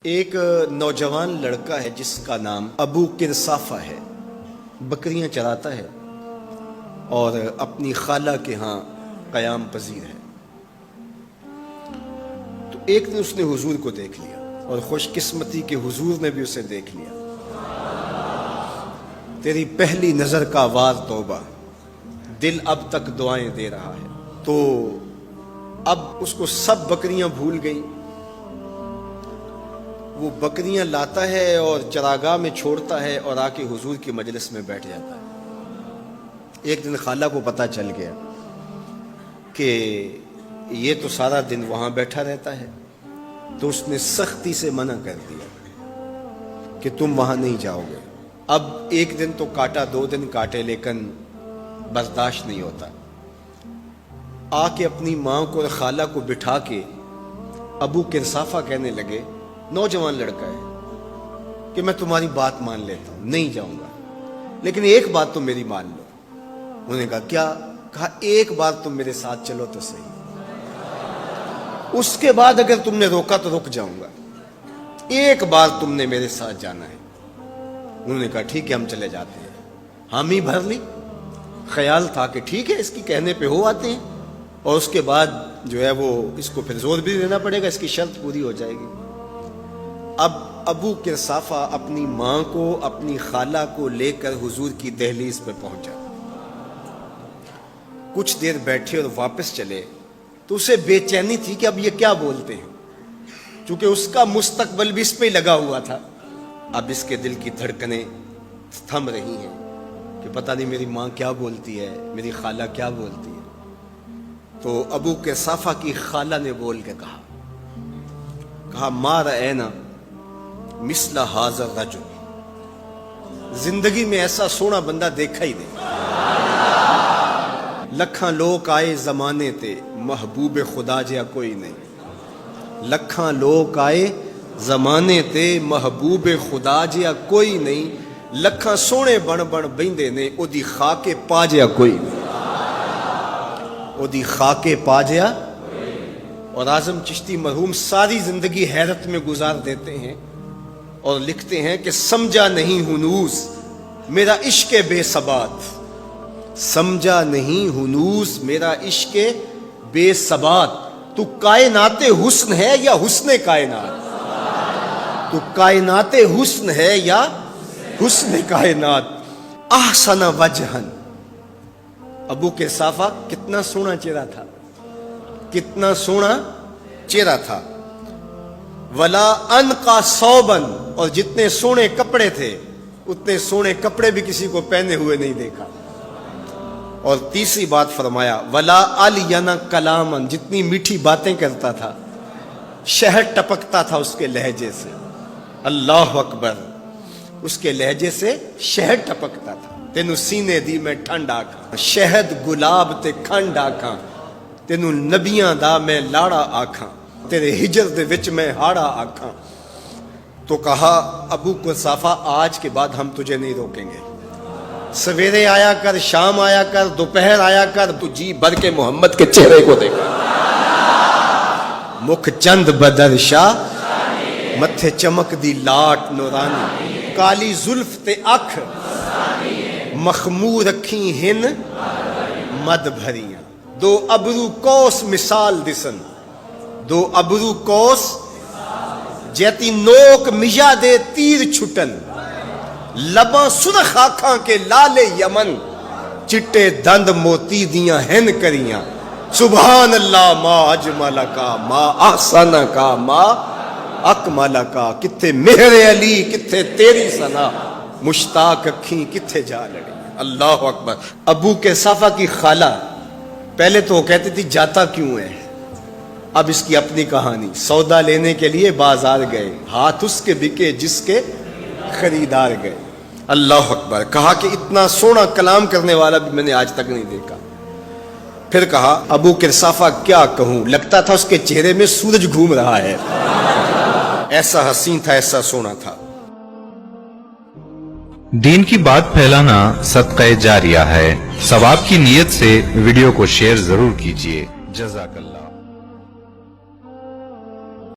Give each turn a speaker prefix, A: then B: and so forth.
A: ایک نوجوان لڑکا ہے جس کا نام ابو کرسافہ ہے، بکریاں چراتا ہے اور اپنی خالہ کے ہاں قیام پذیر ہے۔ تو ایک دن اس نے حضور کو دیکھ لیا اور خوش قسمتی کہ حضور نے بھی اسے دیکھ لیا۔ تیری پہلی نظر کا وار توبہ، دل اب تک دعائیں دے رہا ہے۔ تو اب اس کو سب بکریاں بھول گئی، وہ بکریاں لاتا ہے اور چراگاہ میں چھوڑتا ہے اور آ کے حضور کی مجلس میں بیٹھ جاتا ہے۔ ایک دن خالہ کو پتہ چل گیا کہ یہ تو سارا دن وہاں بیٹھا رہتا ہے، تو اس نے سختی سے منع کر دیا کہ تم وہاں نہیں جاؤ گے۔ اب ایک دن تو کاٹا، 2 دن کاٹے، لیکن برداشت نہیں ہوتا۔ آ کے اپنی ماں کو اور خالہ کو بٹھا کے ابو کرسافہ کہنے لگے، نوجوان لڑکا ہے، کہ میں تمہاری بات مان لیتا ہوں، نہیں جاؤں گا، لیکن ایک بات تم میری مان لو۔ انہوں نے کہا کیا؟ کہا ایک بار تم میرے ساتھ چلو تو صحیح، اس کے بعد اگر تم نے روکا تو رک جاؤں گا، ایک بار تم نے میرے ساتھ جانا ہے۔ انہوں نے کہا ٹھیک ہے، ہم چلے جاتے ہیں۔ حامی بھر لی، خیال تھا کہ ٹھیک ہے اس کی کہنے پہ ہو آتے ہیں، اور اس کے بعد جو ہے وہ اس کو پھر زور بھی دینا پڑے گا، اس کی شرط پوری ہو جائے گی۔ اب ابو کرسافہ اپنی ماں کو، اپنی خالہ کو لے کر حضور کی دہلیز پہ پہنچا۔ کچھ دیر بیٹھے اور واپس چلے تو اسے بے چینی تھی کہ اب یہ کیا بولتے ہیں، چونکہ اس کا مستقبل بھی اس پہ لگا ہوا تھا۔ اب اس کے دل کی دھڑکنیں تھم رہی ہیں کہ پتہ نہیں میری ماں کیا بولتی ہے، میری خالہ کیا بولتی ہے۔ تو ابو کرسافہ کی خالہ نے بول کے کہا ما رأینا مثل ھذا الرجل، زندگی میں ایسا سونا بندہ دیکھا ہی نہیں۔ لکھاں لوگ آئے زمانے تے، محبوب خدا جیا کوئی نہیں۔ لکھاں لوگ آئے زمانے تے، محبوب خدا جیا کوئی نہیں۔ لکھاں سونے بن بن بیندے نے، او دی خاکے پا جیا کوئی نہیں، او دی خاکے پا جیا۔ اور اعظم چشتی مرحوم ساری زندگی حیرت میں گزار دیتے ہیں اور لکھتے ہیں کہ سمجھا نہیں ہنوز میرا عشق بے ثبات، سمجھا نہیں ہنوز میرا عشق بے ثبات۔ تو کائنات حسن ہے یا حسن کائنات؟ تو کائنات حسن ہے یا حسن کائنات؟ احسن وجہن، ابو کرسافہ کتنا سونا چہرہ تھا، کتنا سونا چہرہ تھا۔ ولا انقا ثوبن، اور جتنے سونے کپڑے تھے اتنے سونے کپڑے بھی کسی کو پہنے ہوئے نہیں دیکھا۔ اور تیسری بات فرمایا ولا الین کلامن، جتنی میٹھی باتیں کرتا تھا، شہد ٹپکتا تھا اس کے لہجے سے۔ اللہ اکبر، اس کے لہجے سے شہد ٹپکتا تھا۔ تینو سینے دی میں ٹھنڈ آکھاں، شہد گلاب تے کھنڈ آکھاں، تینو نبیاں دا میں لاڑا آکھاں، تیرے ہجر دے وچ میں ہاڑا آکھاں۔ تو کہا ابو کرسافہ آج کے بعد ہم تجھے نہیں روکیں گے، سویرے آیا کر، شام آیا کر، دوپہر آیا کر، تو جی بھر کے محمد کے چہرے کو دیکھا۔ مکھ چند بدر شاہ، متھے چمک دی لاٹ نورانی، کالی زلف تے اکھ، مخمور رکھی ہن مد بھریاں۔ دو ابرو کوس مثال دسن، دو ابرو کوس جیتی نوک مجا دے تیر چھٹن، لباں سرخ آنکھاں کے لال یمن، چٹے دند موتی دیاں ہن کریاں۔ سبحان اللہ ما اجمل کا، ما احسن کا، ما اکمل کا۔ کتھے مہر علی، کتھے تیری ثنا، مشتاق اکھیں کتھے جا لڑی۔ اللہ اکبر۔ ابو کرسافہ کی خالہ پہلے تو وہ کہتی تھی جاتا کیوں ہے، اب اس کی اپنی کہانی۔ سودا لینے کے لیے بازار گئے، ہاتھ اس کے بکے جس کے خریدار گئے۔ اللہ اکبر۔ کہا کہ اتنا سونا کلام کرنے والا بھی میں نے آج تک نہیں دیکھا۔ پھر کہا ابو کرسافہ کیا کہوں، لگتا تھا اس کے چہرے میں سورج گھوم رہا ہے، ایسا حسین تھا، ایسا سونا تھا۔
B: دین کی بات پھیلانا صدقہ جاریہ ہے، ثواب کی نیت سے ویڈیو کو شیئر ضرور کیجیے۔ جزاک اللہ۔